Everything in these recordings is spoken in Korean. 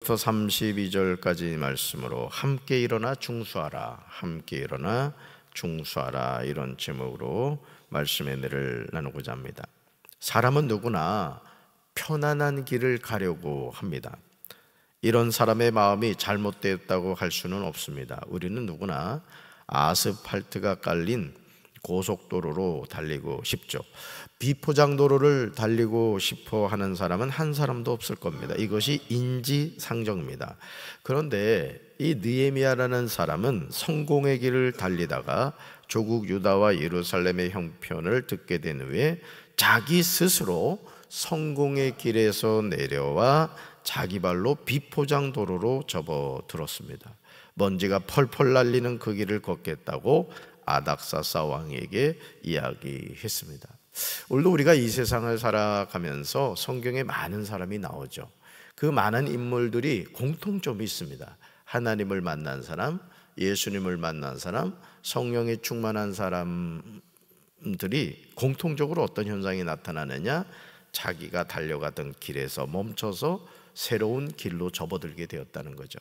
1절부터 32절까지 말씀으로 함께 일어나 중수하라, 함께 일어나 중수하라, 이런 제목으로 말씀의 은혜를 나누고자 합니다. 사람은 누구나 편안한 길을 가려고 합니다. 이런 사람의 마음이 잘못되었다고 할 수는 없습니다. 우리는 누구나 아스팔트가 깔린 고속도로로 달리고 싶죠. 비포장도로를 달리고 싶어 하는 사람은 한 사람도 없을 겁니다. 이것이 인지상정입니다. 그런데 이 느헤미야라는 사람은 성공의 길을 달리다가 조국 유다와 예루살렘의 형편을 듣게 된 후에 자기 스스로 성공의 길에서 내려와 자기 발로 비포장도로로 접어들었습니다. 먼지가 펄펄 날리는 그 길을 걷겠다고 아닥사스 왕에게 이야기했습니다. 오늘도 우리가 이 세상을 살아가면서 성경에 많은 사람이 나오죠. 그 많은 인물들이 공통점이 있습니다. 하나님을 만난 사람, 예수님을 만난 사람, 성령에 충만한 사람들이 공통적으로 어떤 현상이 나타나느냐? 자기가 달려가던 길에서 멈춰서 새로운 길로 접어들게 되었다는 거죠.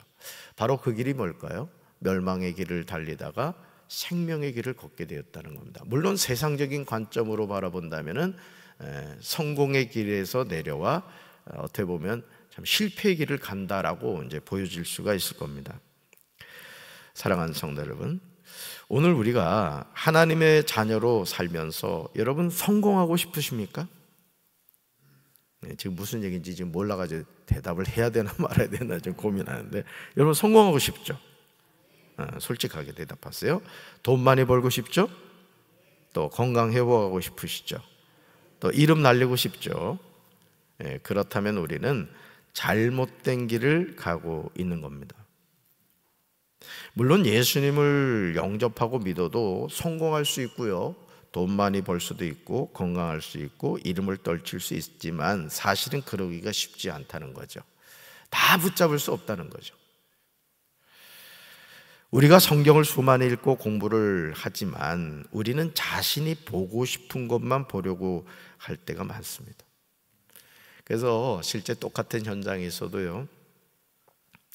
바로 그 길이 뭘까요? 멸망의 길을 달리다가 생명의 길을 걷게 되었다는 겁니다. 물론 세상적인 관점으로 바라본다면은 성공의 길에서 내려와 어떻게 보면 참 실패의 길을 간다라고 이제 보여질 수가 있을 겁니다. 사랑하는 성도 여러분, 오늘 우리가 하나님의 자녀로 살면서 여러분 성공하고 싶으십니까? 지금 무슨 얘기인지 지금 몰라가지고 대답을 해야 되나 말아야 되나 좀 고민하는데, 여러분 성공하고 싶죠? 솔직하게 대답하세요. 돈 많이 벌고 싶죠? 또 건강 회복하고 싶으시죠? 또 이름 날리고 싶죠? 그렇다면 우리는 잘못된 길을 가고 있는 겁니다. 물론 예수님을 영접하고 믿어도 성공할 수 있고요, 돈 많이 벌 수도 있고 건강할 수 있고 이름을 떨칠 수 있지만 사실은 그러기가 쉽지 않다는 거죠. 다 붙잡을 수 없다는 거죠. 우리가 성경을 수많이 읽고 공부를 하지만 우리는 자신이 보고 싶은 것만 보려고 할 때가 많습니다. 그래서 실제 똑같은 현장이 있어도요,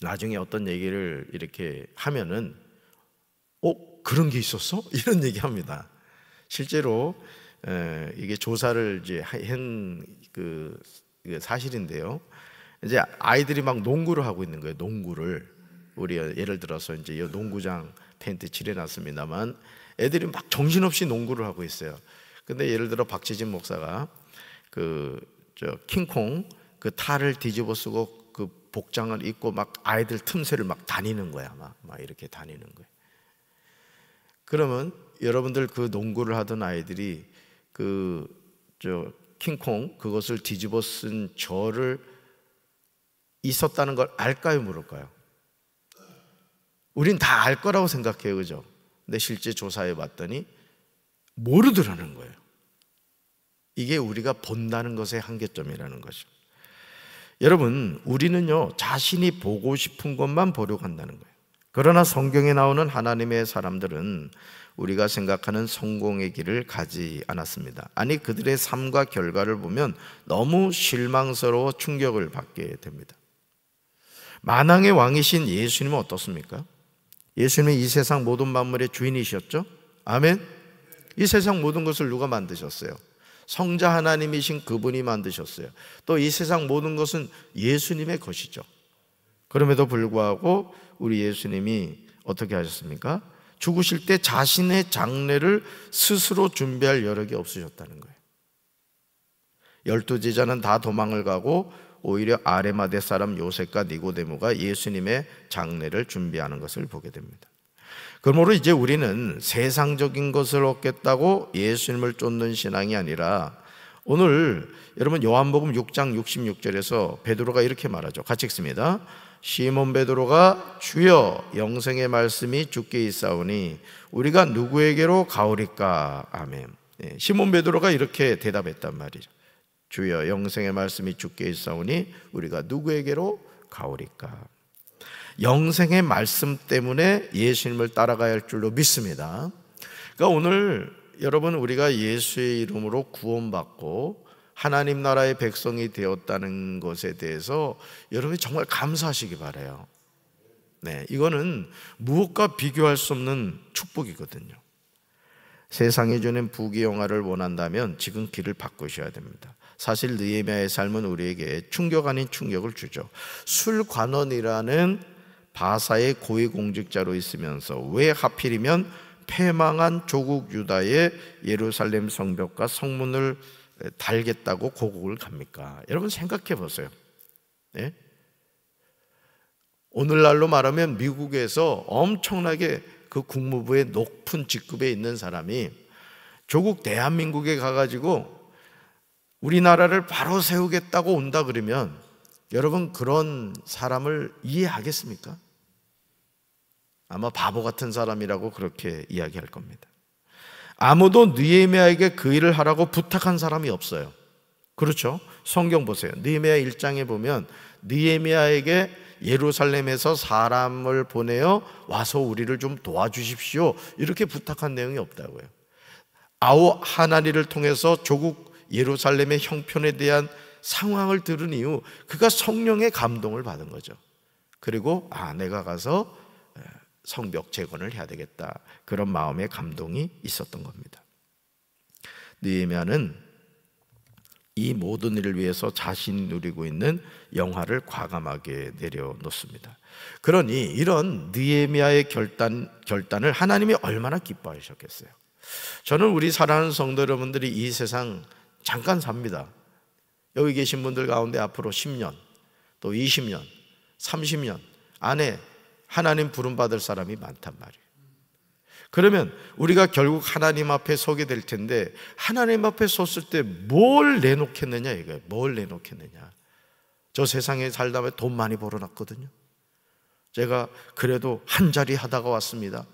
나중에 어떤 얘기를 이렇게 하면은 그런 게 있었어? 이런 얘기합니다. 실제로 이게 조사를 이제 한 그 사실인데요. 이제 아이들이 막 농구를 하고 있는 거예요. 농구를. 우리 예를 들어서 이제 이 농구장 텐트 칠해놨습니다만 애들이 막 정신없이 농구를 하고 있어요. 근데 예를 들어 박재진 목사가 킹콩 그 탈을 뒤집어 쓰고 그 복장을 입고 막 아이들 틈새를 막 다니는 거야. 막 이렇게 다니는 거예요. 그러면 여러분들 그 농구를 하던 아이들이 킹콩 그것을 뒤집어 쓴 저를 있었다는 걸 알까요, 모를까요? 우린 다 알 거라고 생각해요, 그죠? 근데 실제 조사해 봤더니 모르더라는 거예요. 이게 우리가 본다는 것의 한계점이라는 거죠. 여러분, 우리는요 자신이 보고 싶은 것만 보려고 한다는 거예요. 그러나 성경에 나오는 하나님의 사람들은 우리가 생각하는 성공의 길을 가지 않았습니다. 아니, 그들의 삶과 결과를 보면 너무 실망스러워 충격을 받게 됩니다. 만왕의 왕이신 예수님은 어떻습니까? 예수님은 이 세상 모든 만물의 주인이셨죠? 아멘. 이 세상 모든 것을 누가 만드셨어요? 성자 하나님이신 그분이 만드셨어요. 또 이 세상 모든 것은 예수님의 것이죠. 그럼에도 불구하고 우리 예수님이 어떻게 하셨습니까? 죽으실 때 자신의 장례를 스스로 준비할 여력이 없으셨다는 거예요. 12 제자는 다 도망을 가고 오히려 아레마대 사람 요셉과 니고데모가 예수님의 장례를 준비하는 것을 보게 됩니다. 그러므로 이제 우리는 세상적인 것을 얻겠다고 예수님을 쫓는 신앙이 아니라, 오늘 여러분 요한복음 6장 66절에서 베드로가 이렇게 말하죠. 같이 읽습니다. 시몬 베드로가 주여 영생의 말씀이 주께 있사오니 우리가 누구에게로 가오리까? 아멘. 시몬 베드로가 이렇게 대답했단 말이죠. 주여 영생의 말씀이 주께 있사오니 우리가 누구에게로 가오리까? 영생의 말씀 때문에 예수님을 따라가야 할 줄로 믿습니다. 그러니까 오늘 여러분, 우리가 예수의 이름으로 구원받고 하나님 나라의 백성이 되었다는 것에 대해서 여러분이 정말 감사하시기 바라요. 네, 이거는 무엇과 비교할 수 없는 축복이거든요. 세상이 주는 부귀영화를 원한다면 지금 길을 바꾸셔야 됩니다. 사실 느헤미야의 삶은 우리에게 충격 아닌 충격을 주죠. 술관원이라는 바사의 고위공직자로 있으면서 왜 하필이면 패망한 조국 유다의 예루살렘 성벽과 성문을 달겠다고 고국을 갑니까? 여러분 생각해 보세요. 네? 오늘날로 말하면 미국에서 엄청나게 그 국무부의 높은 직급에 있는 사람이 조국 대한민국에 가가지고 우리나라를 바로 세우겠다고 온다 그러면 여러분 그런 사람을 이해하겠습니까? 아마 바보 같은 사람이라고 그렇게 이야기할 겁니다. 아무도 느헤미야에게 그 일을 하라고 부탁한 사람이 없어요. 그렇죠? 성경 보세요. 느헤미야 1장에 보면 느헤미야에게 예루살렘에서 사람을 보내어 와서 우리를 좀 도와주십시오 이렇게 부탁한 내용이 없다고요. 아우 하나니를 통해서 조국 예루살렘의 형편에 대한 상황을 들은 이후 그가 성령의 감동을 받은 거죠. 그리고 내가 가서 성벽 재건을 해야 되겠다, 그런 마음의 감동이 있었던 겁니다. 느헤미야는 이 모든 일을 위해서 자신이 누리고 있는 영화를 과감하게 내려놓습니다. 그러니 이런 느헤미야의 결단을 하나님이 얼마나 기뻐하셨겠어요. 저는 우리 사랑하는 성도 여러분들이 이 세상 잠깐 삽니다. 여기 계신 분들 가운데 앞으로 10년 또 20년 30년 안에 하나님 부름받을 사람이 많단 말이에요. 그러면 우리가 결국 하나님 앞에 서게 될 텐데 하나님 앞에 섰을 때 뭘 내놓겠느냐 이거예요. 뭘 내놓겠느냐. 저 세상에 살다 보면 돈 많이 벌어놨거든요. 제가 그래도 한 자리 하다가 왔습니다.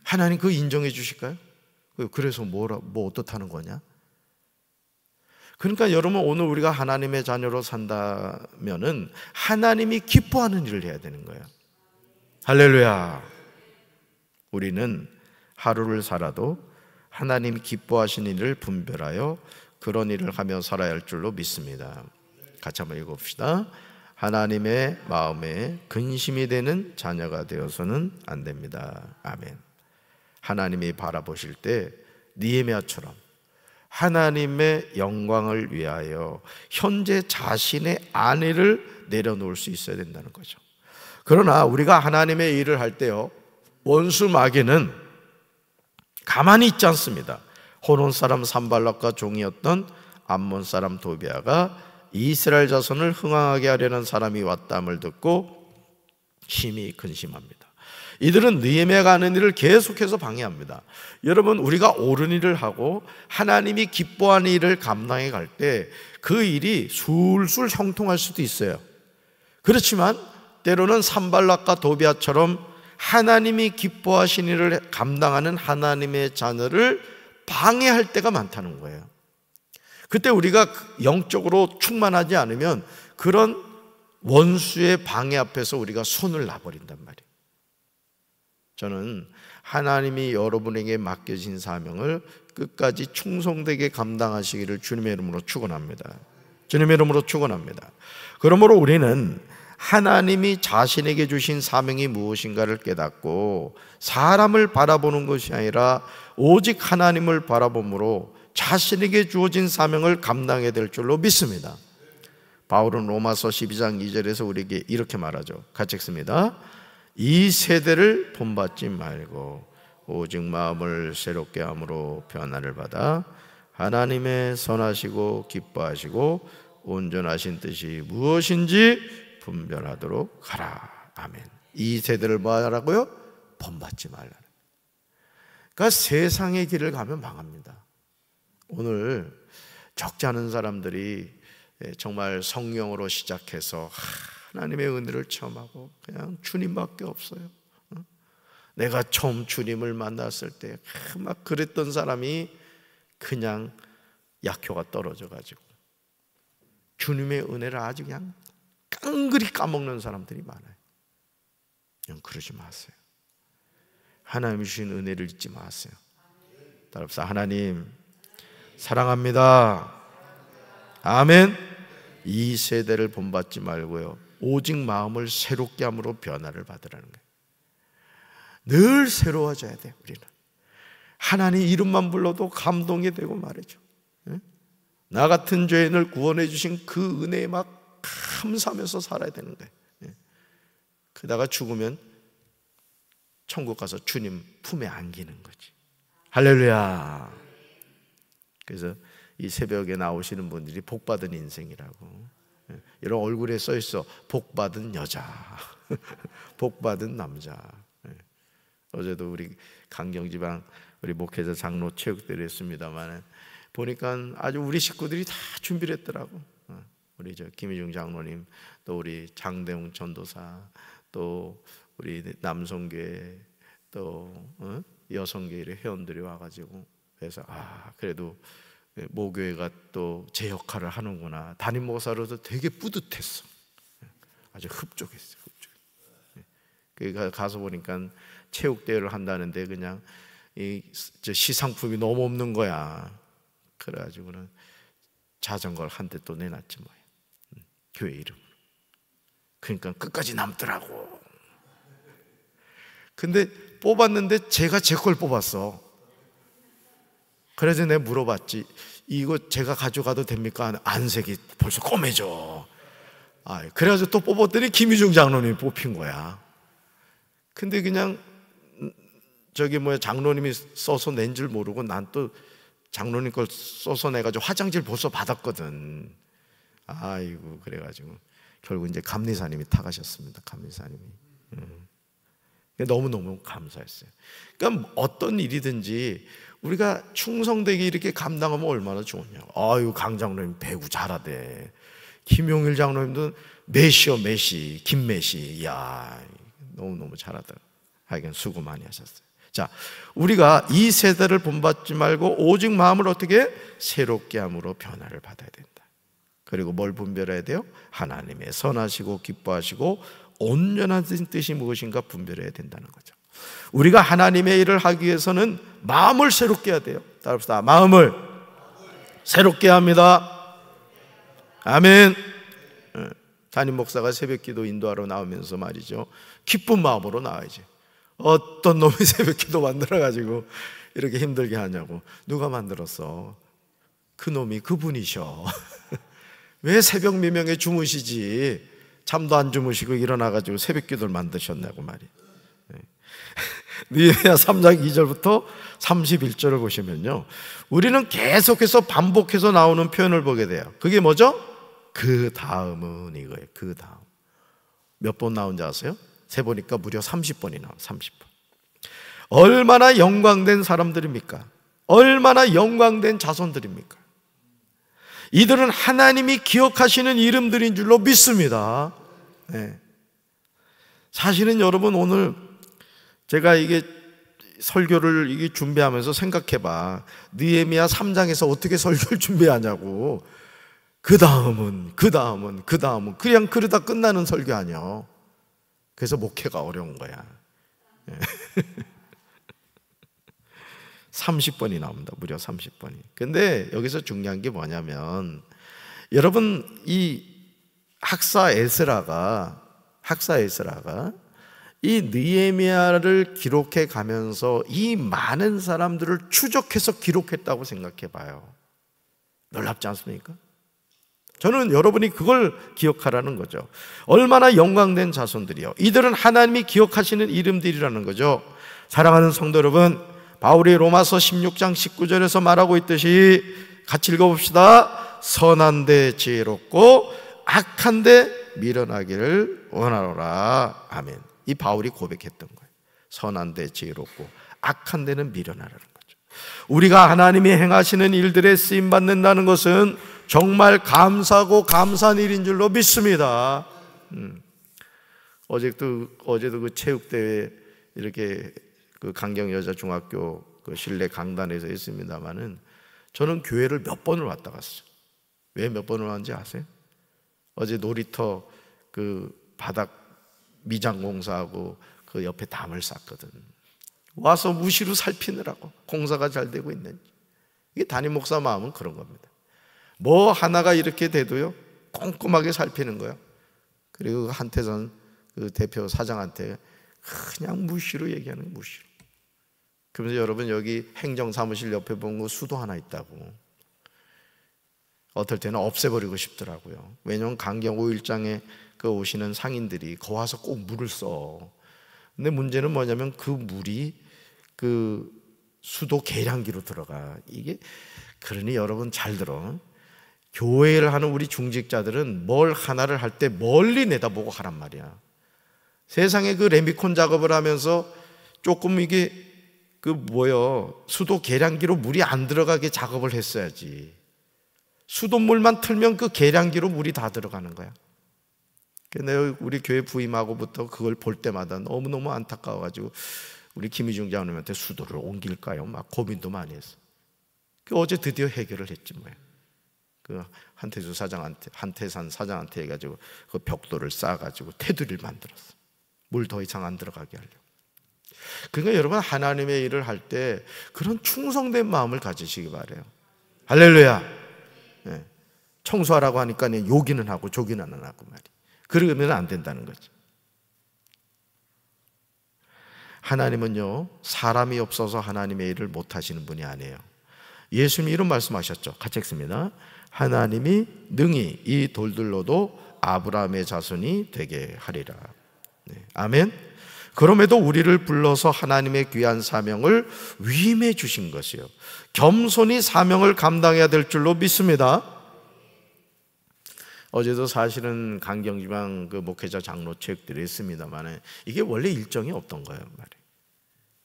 하나님 그거 인정해 주실까요? 그래서 뭐 어떻다는 거냐? 그러니까 여러분 오늘 우리가 하나님의 자녀로 산다면은 하나님이 기뻐하는 일을 해야 되는 거예요. 할렐루야. 우리는 하루를 살아도 하나님이 기뻐하시는 일을 분별하여 그런 일을 하며 살아야 할 줄로 믿습니다. 같이 한번 읽어봅시다. 하나님의 마음에 근심이 되는 자녀가 되어서는 안 됩니다. 아멘. 하나님이 바라보실 때 느헤미야처럼 하나님의 영광을 위하여 현재 자신의 안위를 내려놓을 수 있어야 된다는 거죠. 그러나 우리가 하나님의 일을 할 때요, 원수 마귀는 가만히 있지 않습니다. 호론 사람 산발락과 종이었던 암몬 사람 도비아가 이스라엘 자손을 흥황하게 하려는 사람이 왔다함을 듣고 심히 근심합니다. 이들은 느헤미야가 하는 일을 계속해서 방해합니다. 여러분, 우리가 옳은 일을 하고 하나님이 기뻐하는 일을 감당해 갈 때 그 일이 술술 형통할 수도 있어요. 그렇지만 때로는 산발락과 도비아처럼 하나님이 기뻐하신 일을 감당하는 하나님의 자녀를 방해할 때가 많다는 거예요. 그때 우리가 영적으로 충만하지 않으면 그런 원수의 방해 앞에서 우리가 손을 놔버린단 말이에요. 저는 하나님이 여러분에게 맡겨진 사명을 끝까지 충성되게 감당하시기를 주님의 이름으로 축원합니다. 주님의 이름으로 축원합니다. 그러므로 우리는 하나님이 자신에게 주신 사명이 무엇인가를 깨닫고 사람을 바라보는 것이 아니라 오직 하나님을 바라봄으로 자신에게 주어진 사명을 감당해야 될 줄로 믿습니다. 바울은 로마서 12장 2절에서 우리에게 이렇게 말하죠. 같이 읽습니다. 이 세대를 본받지 말고 오직 마음을 새롭게 함으로 변화를 받아 하나님의 선하시고 기뻐하시고 온전하신 뜻이 무엇인지 분별하도록 하라. 아멘. 이 세대를 뭐 하라고요? 본받지 말라. 그러니까 세상의 길을 가면 망합니다. 오늘 적지 않은 사람들이 정말 성령으로 시작해서 하나님의 은혜를 체험하고 그냥 주님밖에 없어요. 내가 처음 주님을 만났을 때 막 그랬던 사람이 그냥 약효가 떨어져가지고 주님의 은혜를 아주 그냥 깡그리 까먹는 사람들이 많아요. 그냥 그러지 마세요. 하나님이 주신 은혜를 잊지 마세요. 따라서 하나님 사랑합니다. 아멘. 이 세대를 본받지 말고요, 오직 마음을 새롭게 함으로 변화를 받으라는 거예요. 늘 새로워져야 돼요. 우리는 하나님 이름만 불러도 감동이 되고 말이죠. 나 같은 죄인을 구원해 주신 그 은혜에 막 감사하면서 살아야 되는 거예요. 그러다가 죽으면 천국 가서 주님 품에 안기는 거지. 할렐루야. 그래서 이 새벽에 나오시는 분들이 복받은 인생이라고, 이런 얼굴에 써 있어. 복받은 여자, 복받은 남자. 어제도 우리 강경지방 우리 목회자 장로 체육대회를 했습니다만 보니까 아주 우리 식구들이 다 준비를 했더라고. 우리 김희중 장로님, 또 우리 장대웅 전도사, 또 우리 남성교회, 또 여성교회 회원들이 와가지고, 그래서 그래도 모교회가 또 제 역할을 하는구나. 담임 목사로도 되게 뿌듯했어. 아주 흡족했어. 그러니까 가서 보니까 체육대회를 한다는데 그냥 이 시상품이 너무 없는 거야. 그래가지고는 자전거를 한 대 또 내놨지 뭐야. 교회 이름으로. 그러니까 끝까지 남더라고. 근데 뽑았는데 제가 제 걸 뽑았어. 그래서 내가 물어봤지. 이거 제가 가져가도 됩니까? 안색이 벌써 검해져. 그래가지고 또 뽑았더니 김희중 장로님이 뽑힌 거야. 근데 그냥 장로님이 써서 낸 줄 모르고 난 또 장로님 걸 써서 내가지고 화장지를 벌써 받았거든. 아이고, 그래가지고 결국 이제 감리사님이 타가셨습니다. 감리사님이. 너무너무 감사했어요. 그러니까 어떤 일이든지 우리가 충성되게 이렇게 감당하면 얼마나 좋으냐고. 강 장로님 배구 잘하대. 김용일 장로님도 메시, 김메시. 이야, 너무너무 잘하더라. 하여간 수고 많이 하셨어요. 자, 우리가 이 세대를 본받지 말고 오직 마음을 어떻게 새롭게 함으로 변화를 받아야 된다. 그리고 뭘 분별해야 돼요? 하나님의 선하시고 기뻐하시고 온전한 뜻이 무엇인가 분별해야 된다는 거죠. 우리가 하나님의 일을 하기 위해서는 마음을 새롭게 해야 돼요. 따라합시다. 마음을 새롭게 합니다. 아멘. 담임 목사가 새벽기도 인도하러 나오면서 말이죠, 기쁜 마음으로 나와야지. 어떤 놈이 새벽기도 만들어가지고 이렇게 힘들게 하냐고. 누가 만들었어? 그 놈이 그분이셔. 왜 새벽 미명에 주무시지? 잠도 안 주무시고 일어나가지고 새벽기도를 만드셨냐고 말이에요. 느헤미야 3장 2절부터 31절을 보시면요, 우리는 계속해서 반복해서 나오는 표현을 보게 돼요. 그게 뭐죠? 그 다음은 이거예요. 그 다음. 몇 번 나온지 아세요? 세보니까 무려 30번이 나와요. 30번. 얼마나 영광된 사람들입니까? 얼마나 영광된 자손들입니까? 이들은 하나님이 기억하시는 이름들인 줄로 믿습니다. 네. 사실은 여러분, 오늘 제가 이게 설교를 이게 준비하면서 생각해봐. 느헤미야 3장에서 어떻게 설교를 준비하냐고. 그 다음은 그냥 그러다 끝나는 설교 아니야. 그래서 목회가 어려운 거야. 30번이 나옵니다. 무려 30번이. 근데 여기서 중요한 게 뭐냐면, 여러분, 이 학사 에스라가 이 느헤미야를 기록해 가면서 이 많은 사람들을 추적해서 기록했다고 생각해 봐요. 놀랍지 않습니까? 저는 여러분이 그걸 기억하라는 거죠. 얼마나 영광된 자손들이요. 이들은 하나님이 기억하시는 이름들이라는 거죠. 사랑하는 성도 여러분, 바울이 로마서 16장 19절에서 말하고 있듯이 같이 읽어봅시다. 선한데 지혜롭고 악한데 미련하기를 원하노라. 아멘. 이 바울이 고백했던 거예요. 선한데 지혜롭고 악한데는 미련하라는 거죠. 우리가 하나님이 행하시는 일들에 쓰임받는다는 것은 정말 감사하고 감사한 일인 줄로 믿습니다. 어제도 그 체육대회 이렇게 그 강경여자중학교 그 실내 강단에서 했습니다만은 저는 교회를 몇 번을 왔다 갔어요. 왜 몇 번을 왔는지 아세요? 어제 놀이터 그 바닥 미장 공사하고 그 옆에 담을 쌌거든. 와서 무시로 살피느라고 공사가 잘 되고 있는지. 이게 담임 목사 마음은 그런 겁니다. 뭐 하나가 이렇게 돼도요 꼼꼼하게 살피는 거야. 그리고 한태선 그 대표 사장한테 그냥 무시로 얘기하는 거야, 무시로. 그러면서 여러분 여기 행정사무실 옆에 보면 수도 하나 있다고. 어떨 때는 없애버리고 싶더라고요. 왜냐하면 강경 5일장에 그 오시는 상인들이 거 와서 꼭 물을 써. 근데 문제는 뭐냐면 그 물이 그 수도 계량기로 들어가. 이게 그러니 여러분 잘 들어. 교회를 하는 우리 중직자들은 뭘 하나를 할 때 멀리 내다보고 하란 말이야. 세상에 그 레미콘 작업을 하면서 조금 이게 수도 계량기로 물이 안 들어가게 작업을 했어야지. 수돗물만 틀면 그 계량기로 물이 다 들어가는 거야. 내가 우리 교회 부임하고부터 그걸 볼 때마다 너무너무 안타까워가지고 우리 김희중 장로님한테 수도를 옮길까요? 막 고민도 많이 했어. 어제 드디어 해결을 했지 뭐야. 그 한태산 사장한테 해가지고 그 벽돌을 쌓아가지고 테두리를 만들었어. 물 더 이상 안 들어가게 하려고. 그러니까 여러분 하나님의 일을 할 때 그런 충성된 마음을 가지시기 바래요. 할렐루야. 네. 청소하라고 하니까 요기는 하고 조기는 안 하고 말이야. 그러면 안 된다는 거지. 하나님은요 사람이 없어서 하나님의 일을 못 하시는 분이 아니에요. 예수님이 이런 말씀하셨죠. 같이 읽습니다. 하나님이 능히 이 돌들로도 아브라함의 자손이 되게 하리라. 네. 아멘. 그럼에도 우리를 불러서 하나님의 귀한 사명을 위임해 주신 것이요 겸손히 사명을 감당해야 될 줄로 믿습니다. 어제도 사실은 강경지방 그 목회자 장로 체육들이 있습니다만 이게 원래 일정이 없던 거예요 말이에요.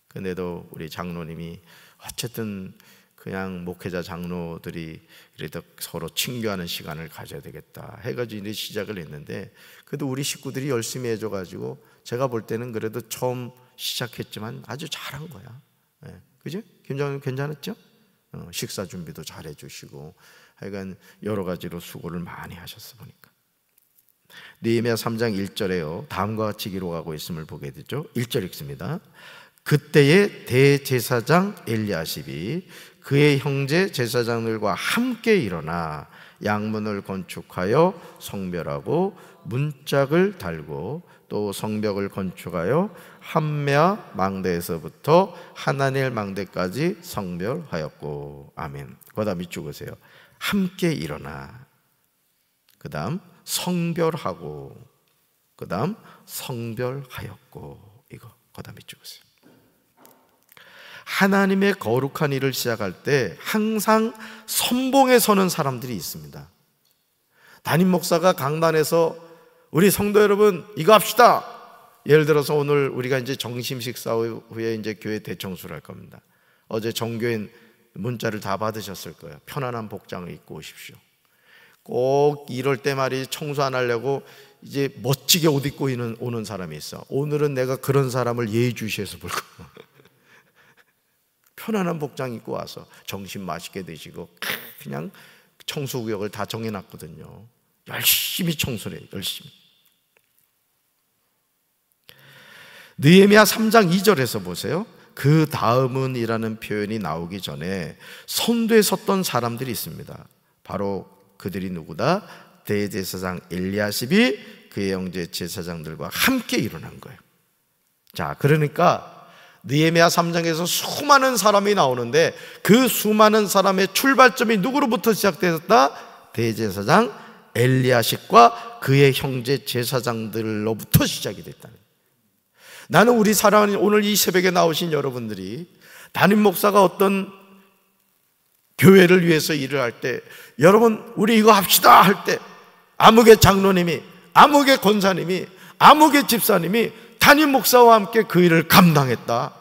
근데도 우리 장로님이 어쨌든 그냥 목회자 장로들이 그래도 서로 친교하는 시간을 가져야 되겠다 해가지고 이제 시작을 했는데, 그래도 우리 식구들이 열심히 해줘가지고 제가 볼 때는 그래도 처음 시작했지만 아주 잘한 거야. 네. 그죠? 김장님 괜찮았죠? 식사 준비도 잘 해주시고 하여간 여러 가지로 수고를 많이 하셨어 보니까. 느헤미야 3장 1절에요 다음과 같이 기록하고 있음을 보게 되죠. 1절 읽습니다. 그때의 대제사장 엘리야십이 그의 형제 제사장들과 함께 일어나 양문을 건축하여 성별하고 문짝을 달고 또 성벽을 건축하여 함메아 망대에서부터 하나넬 망대까지 성별하였고. 아멘. 그 다음 이쪽 보세요. 함께 일어나, 그 다음 성별하고, 그 다음 성별하였고. 이거 그 다음 이쪽 보세요. 하나님의 거룩한 일을 시작할 때 항상 선봉에 서는 사람들이 있습니다. 담임 목사가 강단에서 우리 성도 여러분 이거 합시다. 예를 들어서 오늘 우리가 이제 점심 식사 후에 이제 교회 대청소를 할 겁니다. 어제 정교인 문자를 다 받으셨을 거예요. 편안한 복장을 입고 오십시오. 꼭 이럴 때 말이 청소 안 하려고 이제 멋지게 옷 입고 오는 사람이 있어. 오늘은 내가 그런 사람을 예의주시해서 볼 거야. 편안한 복장 입고 와서 점심 맛있게 드시고 그냥 청소구역을 다 정해놨거든요. 열심히 청소를 해요. 열심히. 느헤미야 3장 2절에서 보세요. 그 다음은 이라는 표현이 나오기 전에 선두에 섰던 사람들이 있습니다. 바로 그들이 누구다? 대제사장 엘리야십이 그의 형제 제사장들과 함께 일어난 거예요. 자, 그러니까 느헤미야 3장에서 수많은 사람이 나오는데 그 수많은 사람의 출발점이 누구로부터 시작되었다? 대제사장 엘리야십과 그의 형제 제사장들로부터 시작이 됐다는 거예요. 나는 우리 사랑하는 오늘 이 새벽에 나오신 여러분들이 담임 목사가 어떤 교회를 위해서 일을 할 때, 여러분 우리 이거 합시다 할 때 아무개 장로님이, 아무개 권사님이, 아무개 집사님이 담임 목사와 함께 그 일을 감당했다.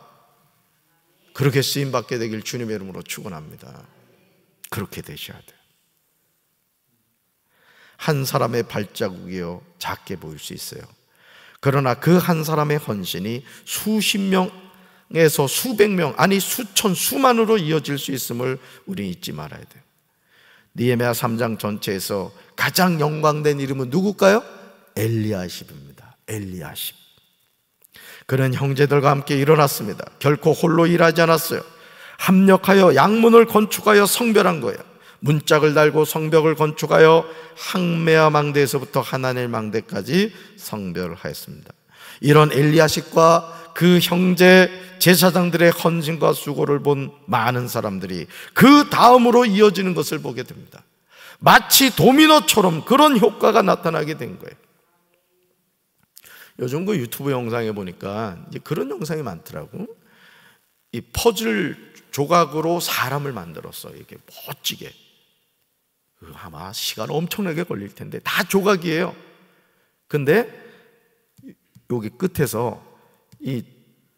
그렇게 쓰임받게 되길 주님의 이름으로 축원합니다. 그렇게 되셔야 돼요. 한 사람의 발자국이요 작게 보일 수 있어요. 그러나 그 한 사람의 헌신이 수십 명에서 수백 명, 아니 수천, 수만으로 이어질 수 있음을 우리는 잊지 말아야 돼요. 느헤미야 3장 전체에서 가장 영광된 이름은 누굴까요? 엘리야십입니다. 엘리야십. 그는 형제들과 함께 일어났습니다. 결코 홀로 일하지 않았어요. 합력하여 양문을 건축하여 성별한 거예요. 문짝을 달고 성벽을 건축하여 항메아 망대에서부터 하나넬 망대까지 성별하였습니다. 이런 엘리야십과 그 형제 제사장들의 헌신과 수고를 본 많은 사람들이 그 다음으로 이어지는 것을 보게 됩니다. 마치 도미노처럼 그런 효과가 나타나게 된 거예요. 요즘 그 유튜브 영상에 보니까 이제 그런 영상이 많더라고. 이 퍼즐 조각으로 사람을 만들었어. 이렇게 멋지게. 아마 시간 엄청나게 걸릴 텐데 다 조각이에요. 근데 여기 끝에서 이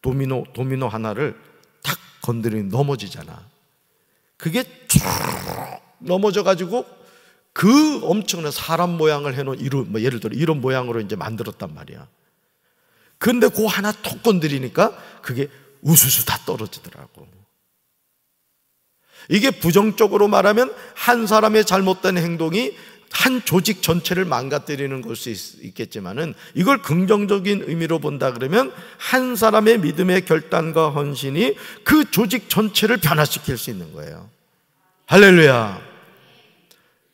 도미노 하나를 탁 건드리면 넘어지잖아. 그게 쭉 넘어져 가지고 그 엄청난 사람 모양을 해놓은 예를 들어 이런 모양으로 이제 만들었단 말이야. 근데 그 하나 톡 건드리니까 그게 우수수 다 떨어지더라고. 이게 부정적으로 말하면 한 사람의 잘못된 행동이 한 조직 전체를 망가뜨리는 걸 수 있겠지만은, 이걸 긍정적인 의미로 본다 그러면 한 사람의 믿음의 결단과 헌신이 그 조직 전체를 변화시킬 수 있는 거예요. 할렐루야.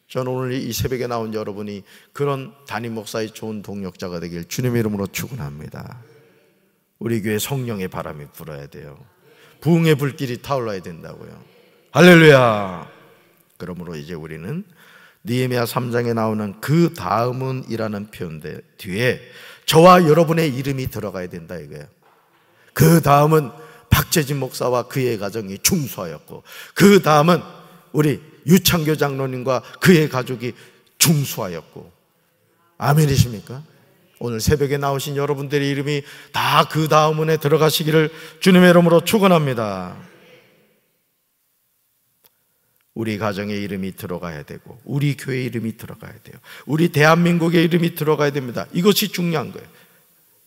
저는 오늘 이 새벽에 나온 여러분이 그런 담임 목사의 좋은 동력자가 되길 주님의 이름으로 축원합니다. 우리 교회 성령의 바람이 불어야 돼요. 부흥의 불길이 타올라야 된다고요. 할렐루야. 그러므로 이제 우리는 느헤미야 3장에 나오는 그 다음은 이라는 표현 뒤에 저와 여러분의 이름이 들어가야 된다 이거예요. 그 다음은 박재진 목사와 그의 가정이 중수하였고, 그 다음은 우리 유창교 장로님과 그의 가족이 중수하였고. 아멘이십니까? 오늘 새벽에 나오신 여러분들의 이름이 다 그 다음문에 들어가시기를 주님의 이름으로 축원합니다. 우리 가정의 이름이 들어가야 되고, 우리 교회 이름이 들어가야 돼요. 우리 대한민국의 이름이 들어가야 됩니다. 이것이 중요한 거예요.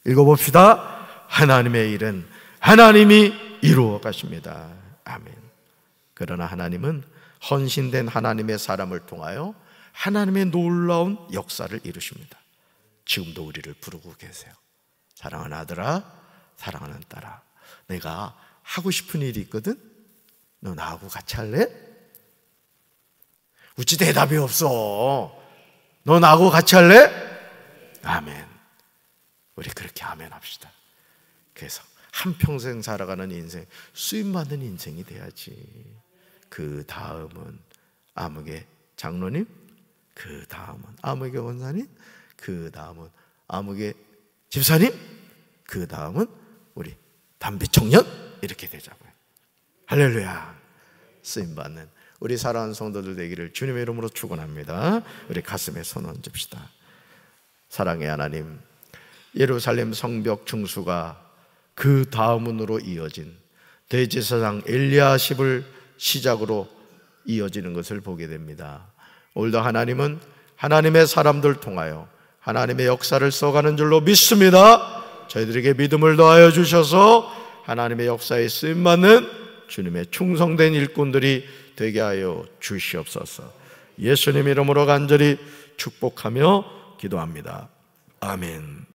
읽어봅시다. 하나님의 일은 하나님이 이루어 가십니다. 아멘. 그러나 하나님은 헌신된 하나님의 사람을 통하여 하나님의 놀라운 역사를 이루십니다. 지금도 우리를 부르고 계세요. 사랑하는 아들아, 사랑하는 딸아, 내가 하고 싶은 일이 있거든? 너 나하고 같이 할래? 어찌 대답이 없어? 너 나하고 같이 할래? 아멘. 우리 그렇게 아멘 합시다. 그래서 한평생 살아가는 인생, 쓰임받는 인생이 돼야지. 그 다음은 아무개 장로님, 그 다음은 아무개 원사님, 그 다음은 아무개 집사님, 그 다음은 우리 담비 청년, 이렇게 되자고요. 할렐루야. 쓰임받는 우리 사랑하는 성도들 되기를 주님의 이름으로 축원합니다. 우리 가슴에 손 얹읍시다. 사랑의 하나님, 예루살렘 성벽 중수가 그 다음으로 이어진 대제사장 엘리야십을 시작으로 이어지는 것을 보게 됩니다. 오늘도 하나님은 하나님의 사람들 통하여 하나님의 역사를 써가는 줄로 믿습니다. 저희들에게 믿음을 더하여 주셔서 하나님의 역사에 쓰임받는 주님의 충성된 일꾼들이 되게 하여 주시옵소서. 예수님 이름으로 간절히 축복하며 기도합니다. 아멘.